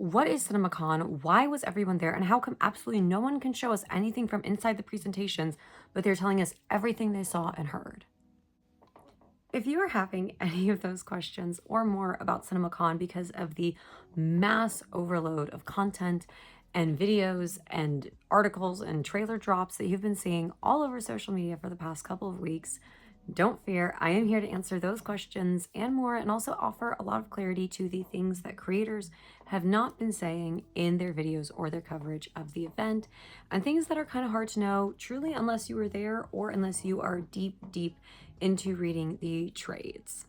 What is Cinemacon? Why was everyone there? And how come absolutely no one can show us anything from inside the presentations, but they're telling us everything they saw and heard? If you are having any of those questions or more about Cinemacon because of the mass overload of content and videos and articles and trailer drops that you've been seeing all over social media for the past couple of weeks, don't fear. I am here to answer those questions and more, and also offer a lot of clarity to the things that creators have not been saying in their videos or their coverage of the event, and things that are kind of hard to know truly unless you were there or unless you are deep, deep into reading the trades.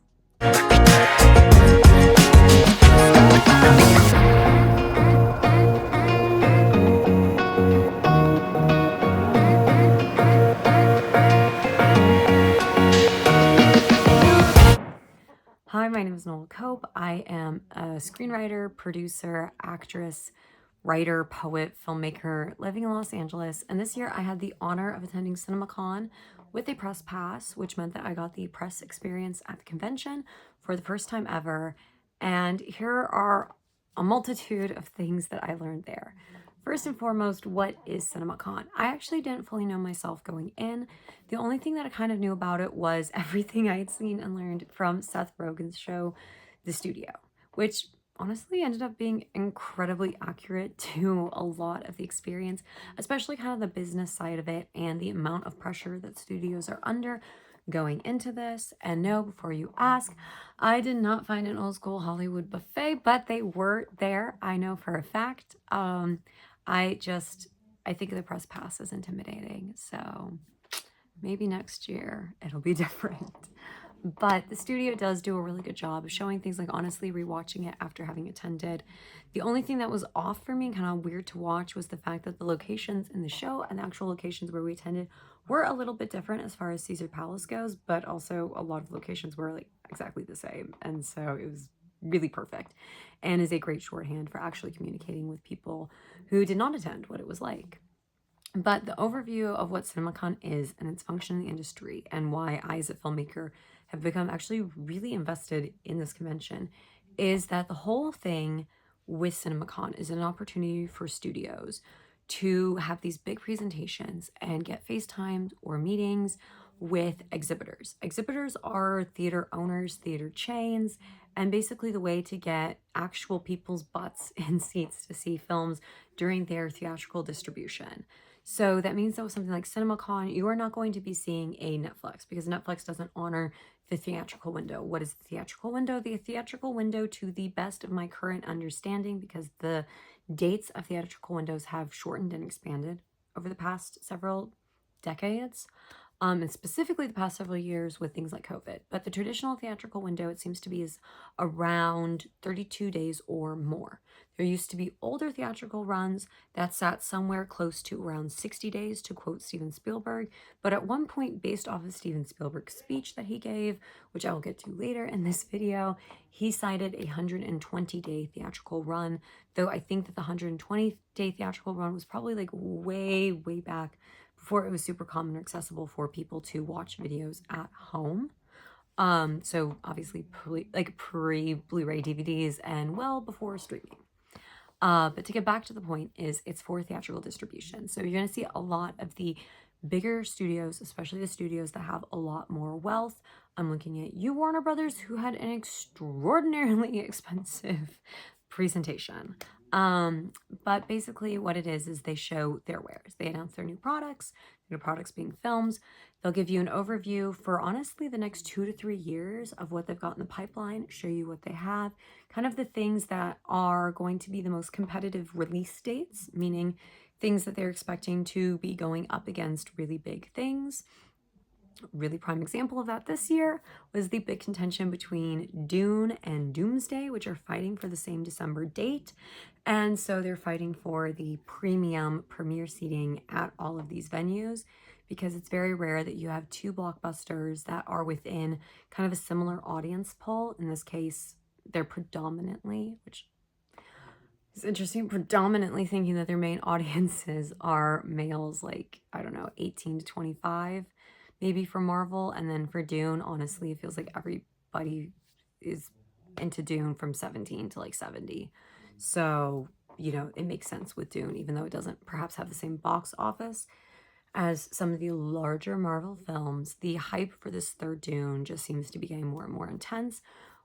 Hi, my name is Noel Cope. I am a screenwriter, producer, actress, writer, poet, filmmaker living in Los Angeles. And this year I had the honor of attending Cinemacon with a press pass, which meant that I got the press experience at the convention for the first time ever. And here are a multitude of things that I learned there. First and foremost, what is Cinemacon? I actually didn't fully know myself going in. The only thing that I kind of knew about it was everything I had seen and learned from Seth Rogen's show, The Studio, which honestly ended up being incredibly accurate to a lot of the experience, especially kind of the business side of it and the amount of pressure that studios are under going into this. And no, before you ask, I did not find an old school Hollywood buffet, but they were there. I know for a fact. I think the press pass is intimidating, so maybe next year it'll be different. But the studio does do a really good job of showing things, like honestly rewatching it after having attended. The only thing that was off for me and kind of weird to watch was the fact that the locations in the show and the actual locations where we attended were a little bit different as far as Caesar Palace goes, but also a lot of locations were like exactly the same. And so it was really perfect and is a great shorthand for actually communicating with people who did not attend what it was like. But the overview of what CinemaCon is and its function in the industry, and why I, as a filmmaker, have become actually really invested in this convention, is that the whole thing with CinemaCon is an opportunity for studios to have these big presentations and get FaceTimes or meetings with exhibitors. Exhibitors are theater owners, theater chains, and basically the way to get actual people's butts in seats to see films during their theatrical distribution. So that means that with something like CinemaCon, you are not going to be seeing a Netflix, because Netflix doesn't honor the theatrical window. What is the theatrical window? The theatrical window, to the best of my current understanding, because the dates of theatrical windows have shortened and expanded over the past several decades, and specifically the past several years with things like COVID. But the traditional theatrical window, it seems to be, is around 32 days or more. There used to be older theatrical runs that sat somewhere close to around 60 days, to quote Steven Spielberg. But at one point, based off of Steven Spielberg's speech that he gave, which I will get to later in this video, he cited a 120-day theatrical run, though I think that the 120-day theatrical run was probably like way, way back before it was super common or accessible for people to watch videos at home. So obviously pre-Blu-ray DVDs and well before streaming. But to get back to the point, is it's for theatrical distribution. So you're going to see a lot of the bigger studios, especially the studios that have a lot more wealth. I'm looking at you, Warner Brothers, who had an extraordinarily expensive presentation. But basically what it is they show their wares. They announce their new products being films. They'll give you an overview for honestly the next 2 to 3 years of what they've got in the pipeline, show you what they have, kind of the things that are going to be the most competitive release dates, meaning things that they're expecting to be going up against really big things. Really prime example of that this year was the big contention between Dune and Doomsday, which are fighting for the same December date. And so they're fighting for the premium premiere seating at all of these venues, because it's very rare that you have two blockbusters that are within kind of a similar audience pool. In this case, they're predominantly, which is interesting, predominantly thinking that their main audiences are males, like, I don't know, 18 to 25. Maybe for Marvel, and then for Dune, honestly, it feels like everybody is into Dune from 17 to like 70. So, you know, it makes sense with Dune, even though it doesn't perhaps have the same box office as some of the larger Marvel films. The hype for this third Dune just seems to be getting more and more intense,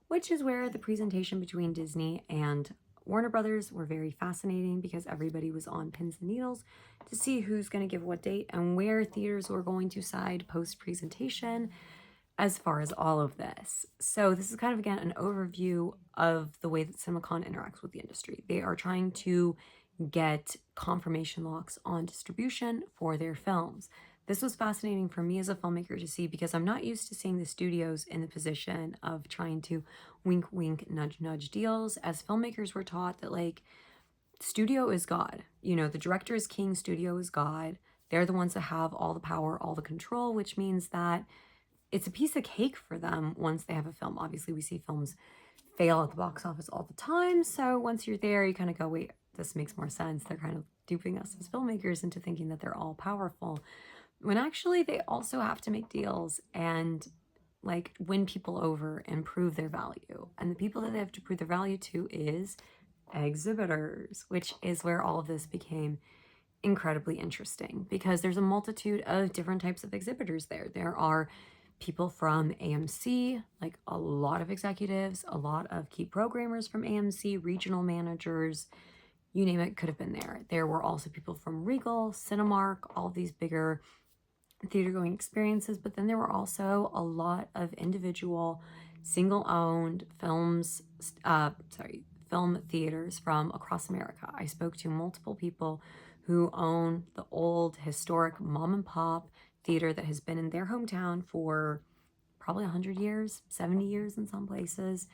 which is where the presentation between Disney and Warner Brothers were very fascinating, because everybody was on pins and needles to see who's going to give what date and where theaters were going to side post presentation as far as all of this. So this is kind of, again, an overview of the way that CinemaCon interacts with the industry. They are trying to get confirmation locks on distribution for their films. This was fascinating for me as a filmmaker to see, because I'm not used to seeing the studios in the position of trying to wink, wink, nudge, nudge deals. As filmmakers, we're taught that, like, studio is God. You know, the director is king, studio is God. They're the ones that have all the power, all the control, which means that it's a piece of cake for them once they have a film. Obviously, we see films fail at the box office all the time. So once you're there, you kind of go, wait, this makes more sense. They're kind of duping us as filmmakers into thinking that they're all powerful, when actually they also have to make deals and, like, win people over and prove their value. And the people that they have to prove their value to is exhibitors, which is where all of this became incredibly interesting, because there's a multitude of different types of exhibitors there. There are people from AMC, like a lot of executives, a lot of key programmers from AMC, regional managers, you name it, could have been there. There were also people from Regal, Cinemark, all of these bigger theater going experiences, but then there were also a lot of individual single owned film theaters from across America. I spoke to multiple people who own the old historic mom and pop theater that has been in their hometown for probably 100 years, 70 years in some places.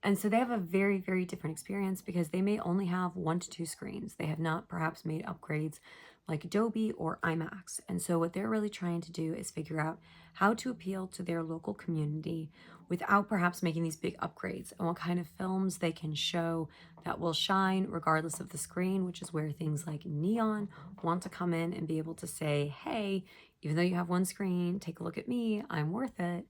And so they have a very, very different experience, because they may only have 1 to 2 screens. They have not perhaps made upgrades like Adobe or IMAX. And so what they're really trying to do is figure out how to appeal to their local community without perhaps making these big upgrades, and what kind of films they can show that will shine regardless of the screen, which is where things like Neon want to come in and be able to say, hey, even though you have 1 screen, take a look at me, I'm worth it.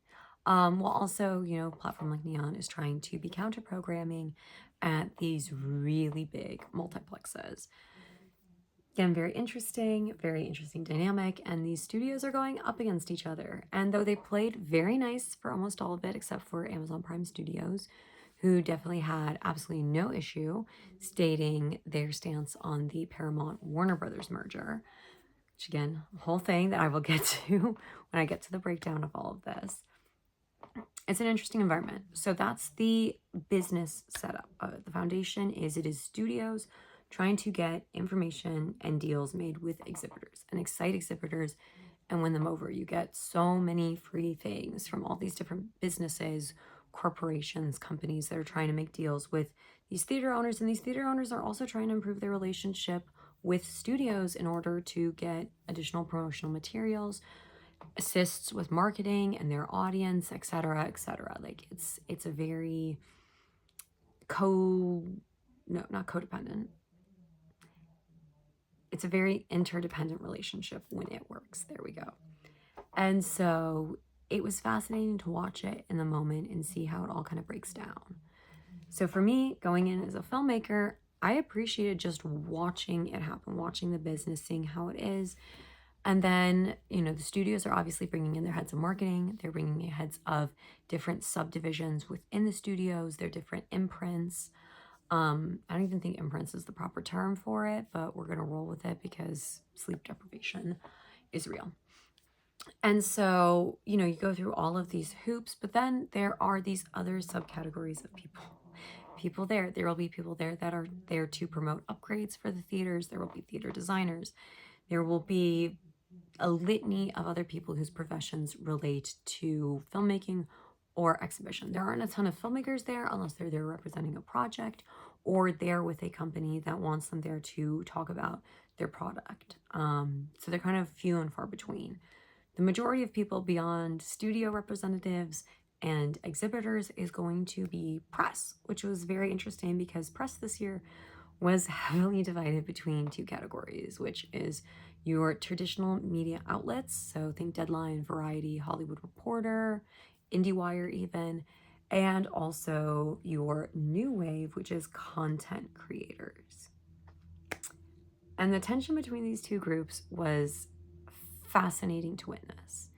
While also, you know, platform like Neon is trying to be counter programming at these really big multiplexes. Again, very interesting dynamic, and these studios are going up against each other. And though they played very nice for almost all of it, except for Amazon Prime Studios, who definitely had absolutely no issue stating their stance on the Paramount Warner Brothers merger, which, again, a whole thing that I will get to when I get to the breakdown of all of this. It's an interesting environment. So that's the business setup of it. The foundation is, it is studios trying to get information and deals made with exhibitors and excite exhibitors and win them over. You get so many free things from all these different businesses, corporations, companies that are trying to make deals with these theater owners. And these theater owners are also trying to improve their relationship with studios in order to get additional promotional materials, assists with marketing and their audience, etc., etc. Like, it's a very not codependent. It's a very interdependent relationship when it works. There we go. And so it was fascinating to watch it in the moment and see how it all kind of breaks down. So for me, going in as a filmmaker, I appreciated just watching it happen, watching the business, seeing how it is. And then, you know, the studios are obviously bringing in their heads of marketing. They're bringing in heads of different subdivisions within the studios, their different imprints. I don't even think imprints is the proper term for it, but we're going to roll with it because sleep deprivation is real. And so, you know, you go through all of these hoops, but then there are these other subcategories of people. People there. There will be people there that are there to promote upgrades for the theaters. There will be theater designers. There will be a litany of other people whose professions relate to filmmaking or exhibition. There aren't a ton of filmmakers there unless they're there representing a project or there with a company that wants them there to talk about their product. So they're kind of few and far between. The majority of people beyond studio representatives and exhibitors is going to be press, which was very interesting because press this year was heavily divided between 2 categories, which is your traditional media outlets, so think Deadline, Variety, Hollywood Reporter, IndieWire even, and also your new wave, which is content creators. And the tension between these two groups was fascinating to witness.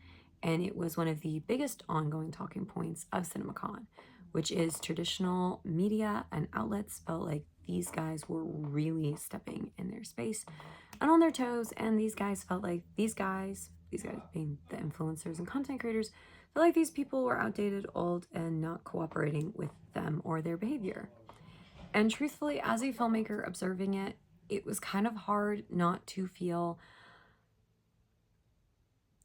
And it was one of the biggest ongoing talking points of Cinemacon, which is traditional media and outlets felt like these guys were really stepping in their space and on their toes. And these guys felt like these guys being the influencers and content creators, felt like these people were outdated, old, and not cooperating with them or their behavior. And truthfully, as a filmmaker observing it, it was kind of hard not to feel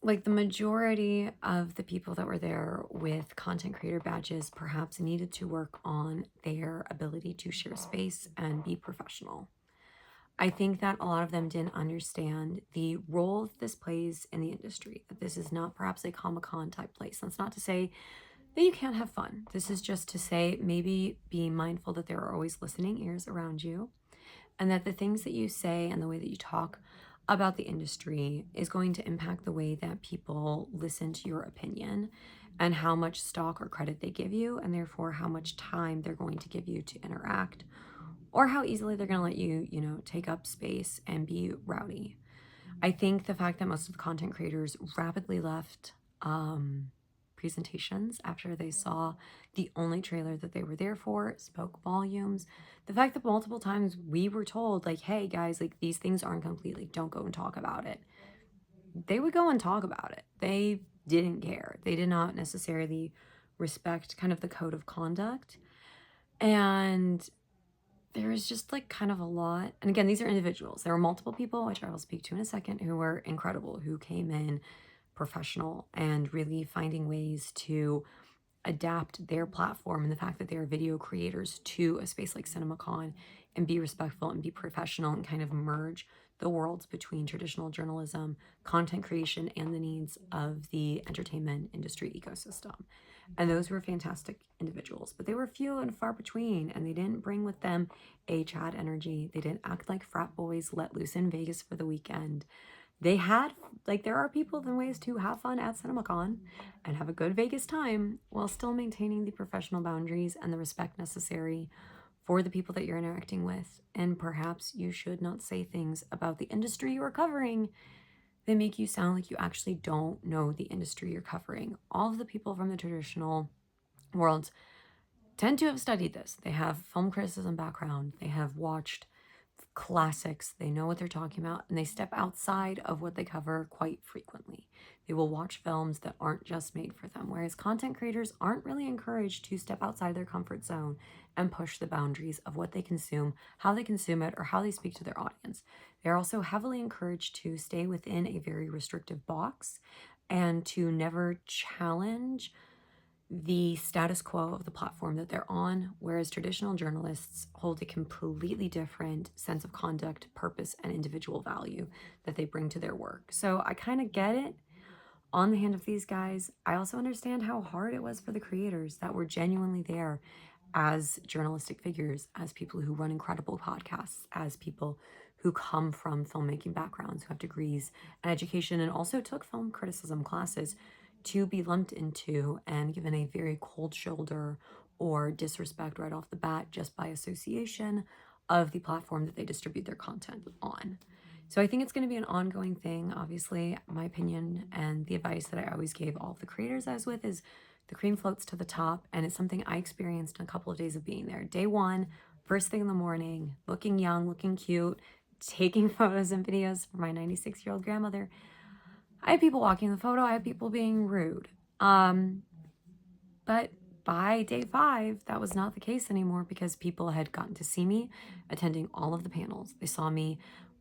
like the majority of the people that were there with content creator badges perhaps needed to work on their ability to share space and be professional. I think that a lot of them didn't understand the role this plays in the industry, that this is not perhaps a Comic-Con type place. That's not to say that you can't have fun. This is just to say maybe be mindful that there are always listening ears around you, and that the things that you say and the way that you talk about the industry is going to impact the way that people listen to your opinion and how much stock or credit they give you, and therefore how much time they're going to give you to interact, or how easily they're going to let you, take up space and be rowdy. I think the fact that most of the content creators rapidly left presentations after they saw the only trailer that they were there for spoke volumes. The fact that multiple times we were told, like, hey guys, like these things aren't complete, like don't go and talk about it. They would go and talk about it. They didn't care. They did not necessarily respect kind of the code of conduct. And there is just like kind of a lot. And again, these are individuals. There were multiple people, which I will speak to in a second, who were incredible, who came in professional and really finding ways to adapt their platform and the fact that they are video creators to a space like CinemaCon and be respectful and be professional and kind of merge the worlds between traditional journalism, content creation, and the needs of the entertainment industry ecosystem. And those were fantastic individuals, but they were few and far between, and they didn't bring with them a Chad energy. They didn't act like frat boys let loose in Vegas for the weekend. They had, like, there are people and ways to have fun at CinemaCon and have a good Vegas time while still maintaining the professional boundaries and the respect necessary for the people that you're interacting with. And perhaps you should not say things about the industry you are covering that make you sound like you actually don't know the industry you're covering. All of the people from the traditional worlds tend to have studied this. They have film criticism background. They have watched classics. They know what they're talking about, and they step outside of what they cover quite frequently. They will watch films that aren't just made for them, whereas content creators aren't really encouraged to step outside their comfort zone and push the boundaries of what they consume, how they consume it, or how they speak to their audience. They're also heavily encouraged to stay within a very restrictive box and to never challenge the status quo of the platform that they're on, whereas traditional journalists hold a completely different sense of conduct, purpose, and individual value that they bring to their work. So I kind of get it on the hand of these guys. I also understand how hard it was for the creators that were genuinely there as journalistic figures, as people who run incredible podcasts, as people who come from filmmaking backgrounds, who have degrees and education, and also took film criticism classes, to be lumped into and given a very cold shoulder or disrespect right off the bat just by association of the platform that they distribute their content on. So I think it's going to be an ongoing thing. Obviously, my opinion and the advice that I always gave all of the creators I was with is the cream floats to the top, and it's something I experienced in a couple of days of being there. Day one, first thing in the morning, looking young, looking cute, taking photos and videos for my 96-year-old grandmother. I had people walking the photo. I had people being rude. But by day 5, that was not the case anymore because people had gotten to see me attending all of the panels. They saw me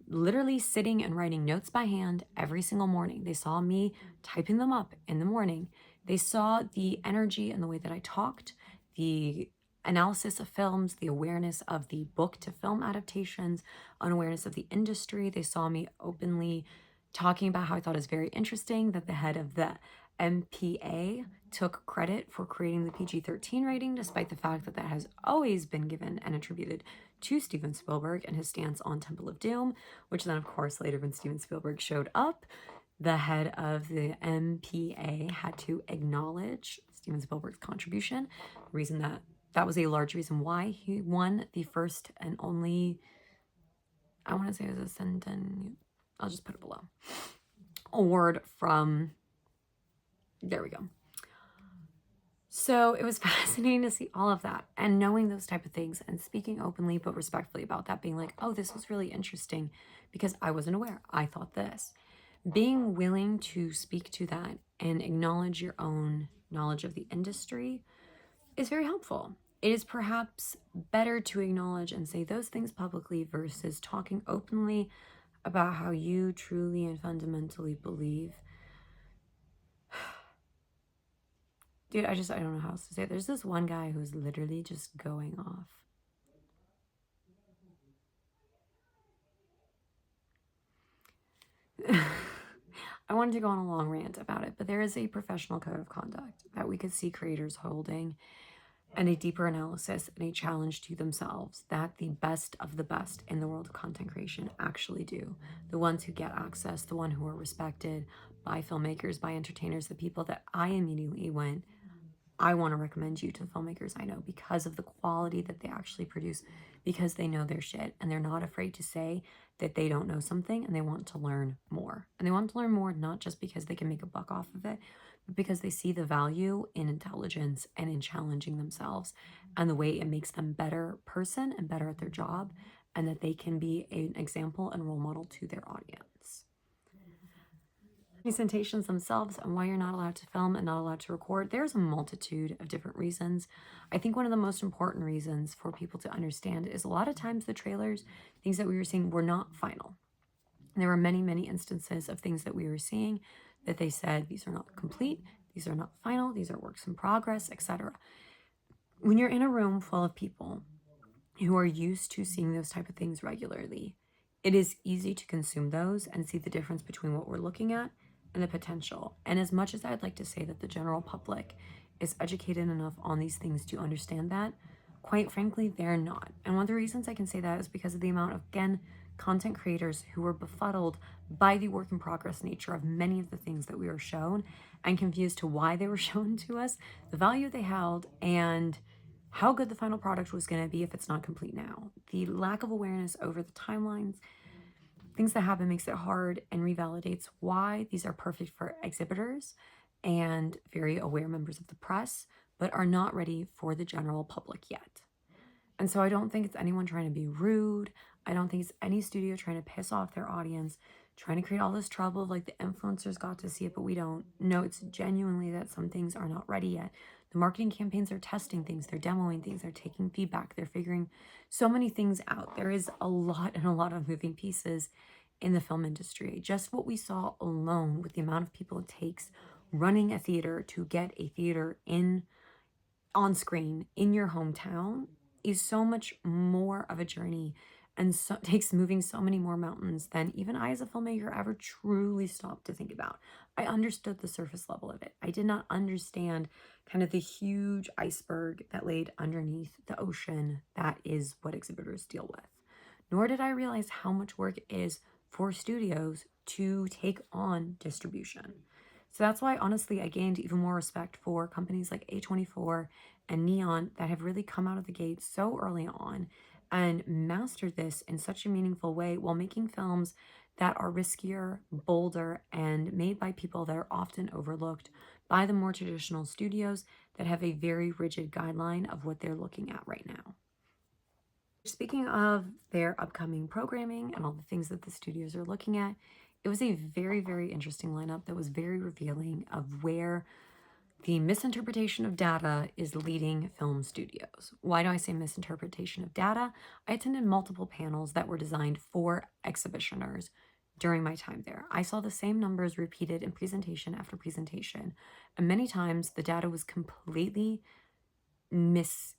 literally sitting and writing notes by hand every single morning. They saw me typing them up in the morning. They saw the energy and the way that I talked, the analysis of films, the awareness of the book to film adaptations, an awareness of the industry. They saw me openly talking about how I thought it was very interesting that the head of the MPA took credit for creating the PG-13 rating, despite the fact that that has always been given and attributed to Steven Spielberg and his stance on Temple of Doom, which then, of course, later when Steven Spielberg showed up, the head of the MPA had to acknowledge Steven Spielberg's contribution. The reason that was a large reason why he won the first and only, I want to say it was a Centennial, I'll just put it below, award from, there we go. So it was fascinating to see all of that and knowing those type of things and speaking openly but respectfully about that, being like, oh, this was really interesting because I wasn't aware. I thought this. Being willing to speak to that and acknowledge your own knowledge of the industry is very helpful. It is perhaps better to acknowledge and say those things publicly versus talking openly about how you truly and fundamentally believe. Dude, I don't know how else to say it. There's this one guy who's literally just going off. I wanted to go on a long rant about it, but there is a professional code of conduct that we could see creators holding, and a deeper analysis and a challenge to themselves that the best of the best in the world of content creation actually do. The ones who get access, the one who are respected by filmmakers, by entertainers, the people that I immediately went, I want to recommend you to the filmmakers I know because of the quality that they actually produce, because they know their shit and they're not afraid to say that they don't know something and they want to learn more. And they want to learn more not just because they can make a buck off of it, but because they see the value in intelligence and in challenging themselves and the way it makes them better person and better at their job, and that they can be an example and role model to their audience. Presentations themselves and why you're not allowed to film and not allowed to record, there's a multitude of different reasons. I think one of the most important reasons for people to understand is a lot of times the trailers, things that we were seeing were not final. And there were many, many instances of things that we were seeing that they said, these are not complete, these are not final, these are works in progress, etc. When you're in a room full of people who are used to seeing those type of things regularly, it is easy to consume those and see the difference between what we're looking at and the potential. And as much as I'd like to say that the general public is educated enough on these things to understand that, quite frankly, they're not. And one of the reasons I can say that is because of the amount of, again, content creators who were befuddled by the work in progress nature of many of the things that we were shown and confused to why they were shown to us, the value they held, and how good the final product was going to be if it's not complete now. The lack of awareness over the timelines, things that happen makes it hard and revalidates why these are perfect for exhibitors and very aware members of the press, but are not ready for the general public yet. And so I don't think it's anyone trying to be rude. I don't think it's any studio trying to piss off their audience, trying to create all this trouble like the influencers got to see it, but we don't. No, it's genuinely that some things are not ready yet. The marketing campaigns are testing things, they're demoing things, they're taking feedback, they're figuring so many things out. There is a lot and a lot of moving pieces in the film industry. Just what we saw alone with the amount of people it takes running a theater to get a theater in on screen in your hometown is so much more of a journey and so takes moving so many more mountains than even I as a filmmaker ever truly stopped to think about. I understood the surface level of it. I did not understand kind of the huge iceberg that laid underneath the ocean that is what exhibitors deal with. Nor did I realize how much work it is for studios to take on distribution. So that's why, honestly, I gained even more respect for companies like A24 and Neon that have really come out of the gate so early on and mastered this in such a meaningful way while making films that are riskier, bolder, and made by people that are often overlooked by the more traditional studios that have a very rigid guideline of what they're looking at right now. Speaking of their upcoming programming and all the things that the studios are looking at, it was a very, very interesting lineup that was very revealing of where the misinterpretation of data is leading film studios. Why do I say misinterpretation of data? I attended multiple panels that were designed for exhibitioners during my time there. I saw the same numbers repeated in presentation after presentation, and many times the data was completely missed.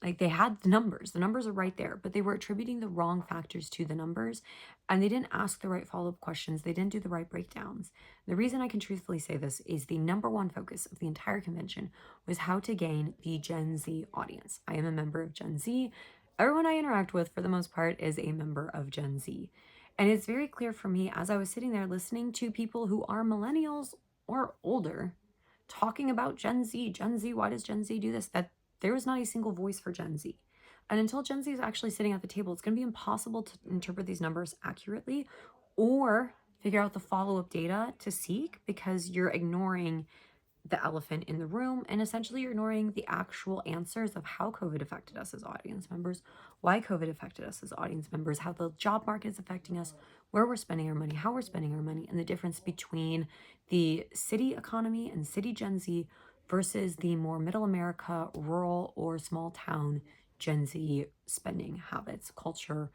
Like they had the numbers are right there, but they were attributing the wrong factors to the numbers and they didn't ask the right follow-up questions. They didn't do the right breakdowns. The reason I can truthfully say this is the number one focus of the entire convention was how to gain the Gen Z audience. I am a member of Gen Z. Everyone I interact with for the most part is a member of Gen Z. And it's very clear for me as I was sitting there listening to people who are millennials or older talking about Gen Z. Gen Z, why does Gen Z do this? That there is not a single voice for Gen Z. And until Gen Z is actually sitting at the table, it's going to be impossible to interpret these numbers accurately or figure out the follow-up data to seek, because you're ignoring the elephant in the room, and essentially you're ignoring the actual answers of how COVID affected us as audience members, why COVID affected us as audience members, how the job market is affecting us, where we're spending our money, how we're spending our money, and the difference between the city economy and city Gen Z versus the more middle America, rural or small town Gen Z spending habits, culture,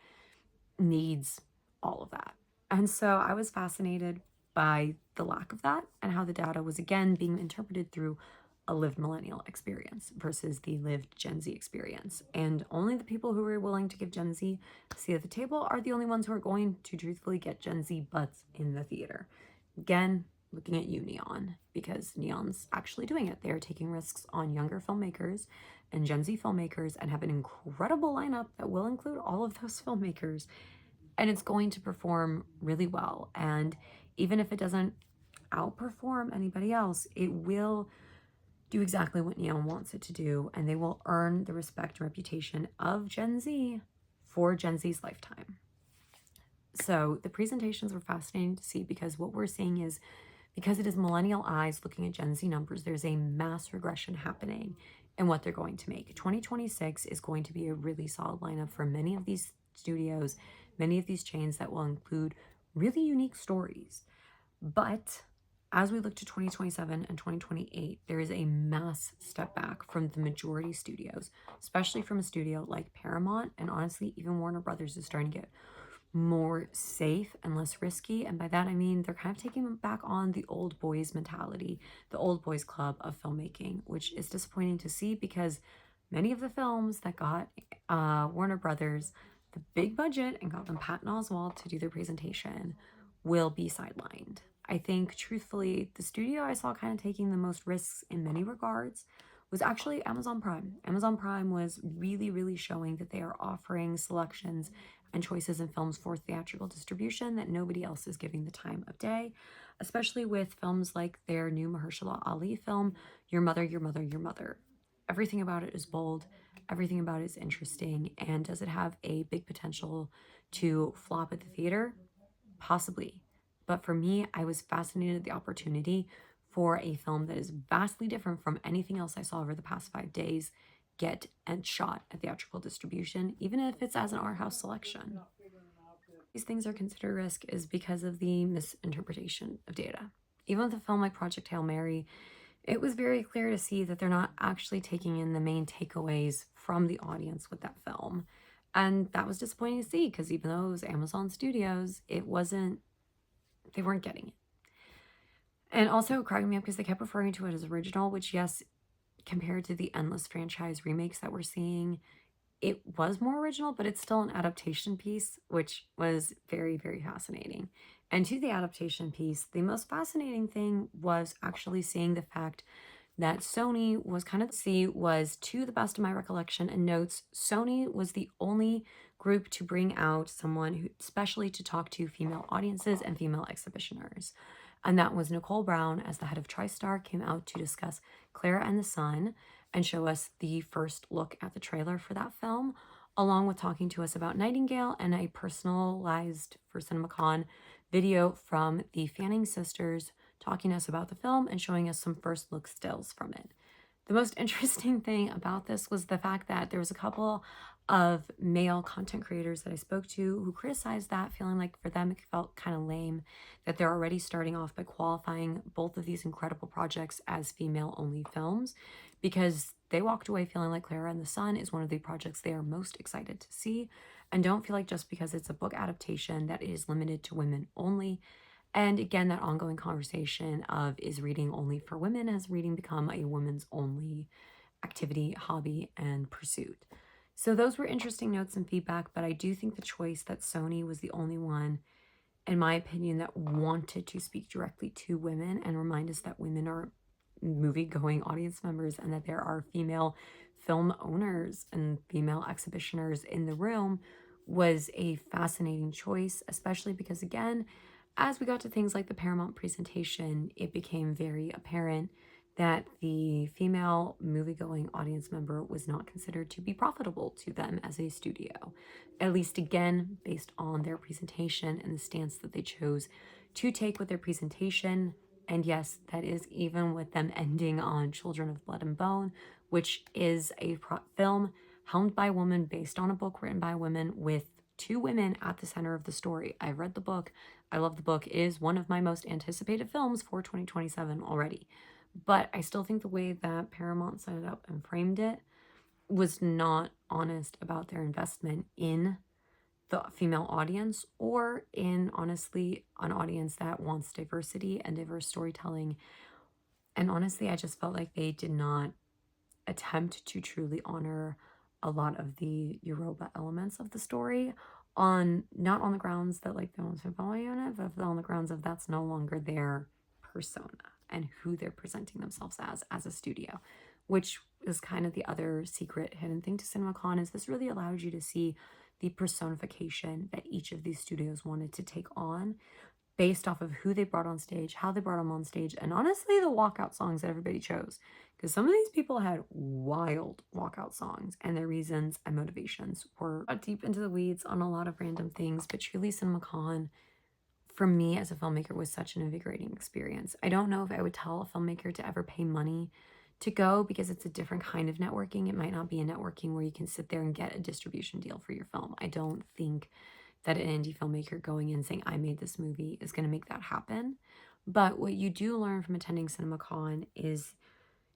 needs, all of that. And so I was fascinated by the lack of that and how the data was again being interpreted through a lived millennial experience versus the lived Gen Z experience. And only the people who are willing to give Gen Z a seat at the table are the only ones who are going to truthfully get Gen Z butts in the theater. Again, looking at you, Neon, because Neon's actually doing it. They're taking risks on younger filmmakers and Gen Z filmmakers and have an incredible lineup that will include all of those filmmakers. And it's going to perform really well. And even if it doesn't outperform anybody else, it will do exactly what Neon wants it to do, and they will earn the respect and reputation of Gen Z for Gen Z's lifetime. So the presentations were fascinating to see, because what we're seeing is, because it is millennial eyes looking at Gen Z numbers, there's a mass regression happening in what they're going to make. 2026 is going to be a really solid lineup for many of these studios, many of these chains that will include really unique stories. But as we look to 2027 and 2028, there is a mass step back from the majority studios, especially from a studio like Paramount, and honestly, even Warner Brothers is starting to get more safe and less risky. And by that, I mean they're kind of taking back on the old boys mentality, the old boys club of filmmaking, which is disappointing to see, because many of the films that got Warner Brothers the big budget and got them Patton Oswalt to do their presentation will be sidelined. I think, truthfully, the studio I saw kind of taking the most risks in many regards was actually Amazon Prime. Amazon Prime was really, really showing that they are offering selections and choices in films for theatrical distribution that nobody else is giving the time of day, especially with films like their new Mahershala Ali film, Your Mother, Your Mother, Your Mother. Everything about it is bold, everything about it is interesting, and does it have a big potential to flop at the theater? Possibly. But for me, I was fascinated at the opportunity for a film that is vastly different from anything else I saw over the past 5 days get and shot at theatrical distribution, even if it's as an art house selection. These things are considered risk is because of the misinterpretation of data. Even with a film like Project Hail Mary, it was very clear to see that they're not actually taking in the main takeaways from the audience with that film. And that was disappointing to see, because even though it was Amazon Studios, they weren't getting it. And also cracking me up because they kept referring to it as original, which, yes, compared to the endless franchise remakes that we're seeing, it was more original, but it's still an adaptation piece, which was very, very fascinating. And to the adaptation piece, the most fascinating thing was actually seeing the fact that Sony was to the best of my recollection and notes, Sony was the only group to bring out someone who, especially to talk to female audiences and female exhibitioners. And that was Nicole Brown, as the head of TriStar, came out to discuss Clara and the Sun and show us the first look at the trailer for that film, along with talking to us about Nightingale and a personalized for Cinemacon video from the Fanning sisters, talking to us about the film and showing us some first look stills from it. The most interesting thing about this was the fact that there was a couple of male content creators that I spoke to who criticized that, feeling like for them it felt kind of lame that they're already starting off by qualifying both of these incredible projects as female-only films, because they walked away feeling like Clara and the Sun is one of the projects they are most excited to see, and don't feel like just because it's a book adaptation that it is limited to women only. And again, that ongoing conversation of, is reading only for women? Has reading become a women's only activity, hobby, and pursuit? So those were interesting notes and feedback, but I do think the choice that Sony was the only one, in my opinion, that wanted to speak directly to women and remind us that women are movie-going audience members and that there are female film owners and female exhibitioners in the room was a fascinating choice, especially because, again, as we got to things like the Paramount presentation, it became very apparent that the female movie-going audience member was not considered to be profitable to them as a studio. At least again, based on their presentation and the stance that they chose to take with their presentation. And yes, that is even with them ending on Children of Blood and Bone, which is a film helmed by a woman based on a book written by women with two women at the center of the story. I've read the book. I love the book. It is one of my most anticipated films for 2027 already. But I still think the way that Paramount set it up and framed it was not honest about their investment in the female audience or in, honestly, an audience that wants diversity and diverse storytelling. And honestly, I just felt like they did not attempt to truly honor a lot of the Yoruba elements of the story, on not on the grounds that like they want to value in it, but on the grounds of that's no longer their persona and who they're presenting themselves as a studio, which is kind of the other secret hidden thing to CinemaCon. Is this really allowed you to see the personification that each of these studios wanted to take on based off of who they brought on stage, how they brought them on stage, and honestly, the walkout songs that everybody chose. Because some of these people had wild walkout songs, and their reasons and motivations were deep into the weeds on a lot of random things. But truly, CinemaCon, for me as a filmmaker, was such an invigorating experience. I don't know if I would tell a filmmaker to ever pay money to go because it's a different kind of networking. It might not be a networking where you can sit there and get a distribution deal for your film. I don't think that an indie filmmaker going in saying, I made this movie, is going to make that happen. But what you do learn from attending CinemaCon is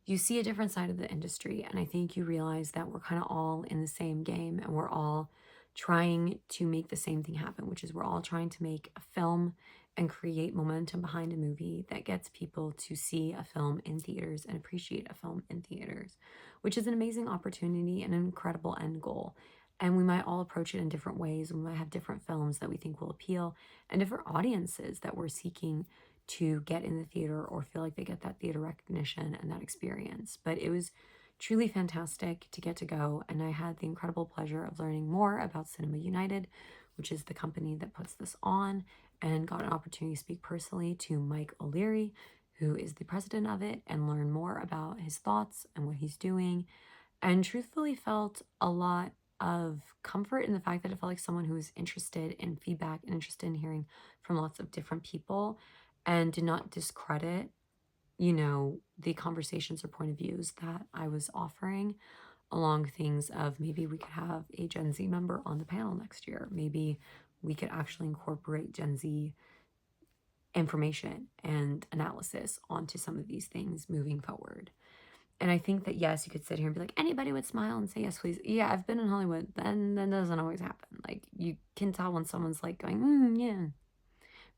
you see a different side of the industry. And I think you realize that we're kind of all in the same game and we're all trying to make the same thing happen, which is we're all trying to make a film and create momentum behind a movie that gets people to see a film in theaters and appreciate a film in theaters, which is an amazing opportunity and an incredible end goal. And we might all approach it in different ways. We might have different films that we think will appeal and different audiences that we're seeking to get in the theater or feel like they get that theater recognition and that experience. But it was truly fantastic to get to go, and I had the incredible pleasure of learning more about Cinema United, which is the company that puts this on, and got an opportunity to speak personally to Mike O'Leary, who is the president of it, and learn more about his thoughts and what he's doing, and truthfully felt a lot of comfort in the fact that it felt like someone who was interested in feedback and interested in hearing from lots of different people and did not discredit, the conversations or point of views that I was offering along things of maybe we could have a Gen Z member on the panel next year. Maybe we could actually incorporate Gen Z information and analysis onto some of these things moving forward. And I think that, yes, you could sit here and be like, anybody would smile and say, yes, please. Yeah, I've been in Hollywood. Then that doesn't always happen. Like, you can tell when someone's like going, yeah,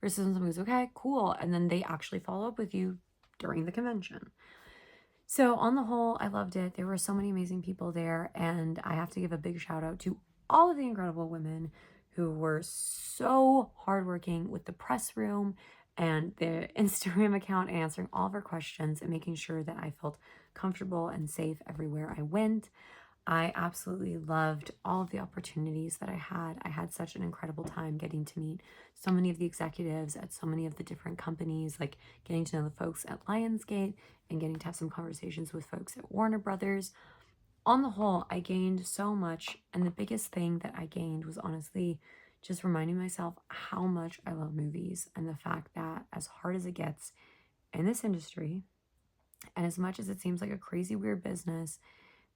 versus when someone goes, okay, cool. And then they actually follow up with you during the convention. So on the whole, I loved it. There were so many amazing people there. And I have to give a big shout out to all of the incredible women who were so hardworking with the press room and the Instagram account, answering all of our questions and making sure that I felt comfortable and safe everywhere I went. I absolutely loved all of the opportunities that I had. I had such an incredible time getting to meet so many of the executives at so many of the different companies, like getting to know the folks at Lionsgate and getting to have some conversations with folks at Warner Brothers. On the whole, I gained so much. And the biggest thing that I gained was honestly just reminding myself how much I love movies and the fact that as hard as it gets in this industry, and as much as it seems like a crazy, weird business,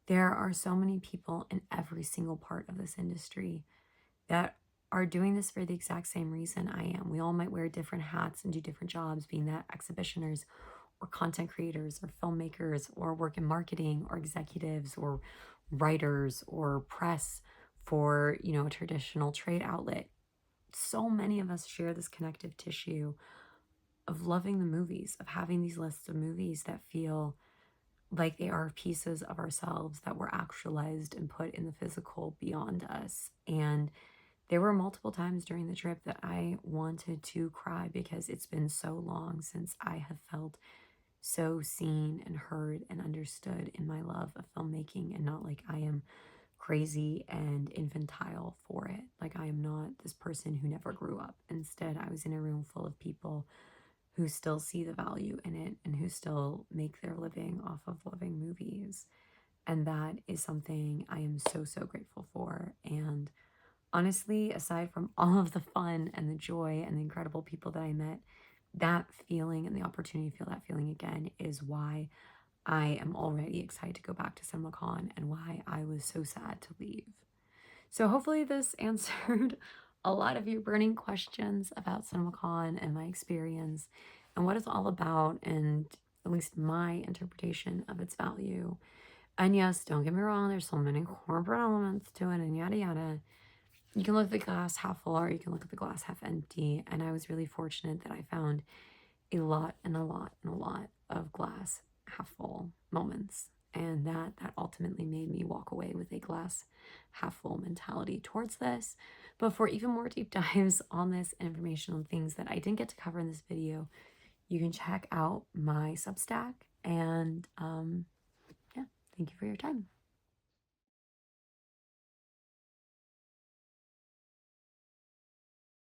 there are so many people in every single part of this industry that are doing this for the exact same reason I am. We all might wear different hats and do different jobs, being that exhibitioners or content creators or filmmakers or work in marketing or executives or writers or press for, a traditional trade outlet. So many of us share this connective tissue of loving the movies, of having these lists of movies that feel like they are pieces of ourselves that were actualized and put in the physical beyond us. And there were multiple times during the trip that I wanted to cry because it's been so long since I have felt so seen and heard and understood in my love of filmmaking, and not like I am crazy and infantile for it. Like I am not this person who never grew up. Instead, I was in a room full of people who still see the value in it and who still make their living off of loving movies. And that is something I am so, so grateful for. And honestly, aside from all of the fun and the joy and the incredible people that I met, that feeling and the opportunity to feel that feeling again is why I am already excited to go back to Cinemacon and why I was so sad to leave. So hopefully this answered a lot of your burning questions about Cinemacon and my experience and what it's all about, and at least my interpretation of its value. And yes, don't get me wrong, there's so many corporate elements to it and yada yada. You can look at the glass half full or you can look at the glass half empty. And I was really fortunate that I found a lot and a lot and a lot of glass half full moments. And that ultimately made me walk away with a glass half full mentality towards this. But for even more deep dives on this information on things that I didn't get to cover in this video, you can check out my Substack. And yeah, thank you for your time.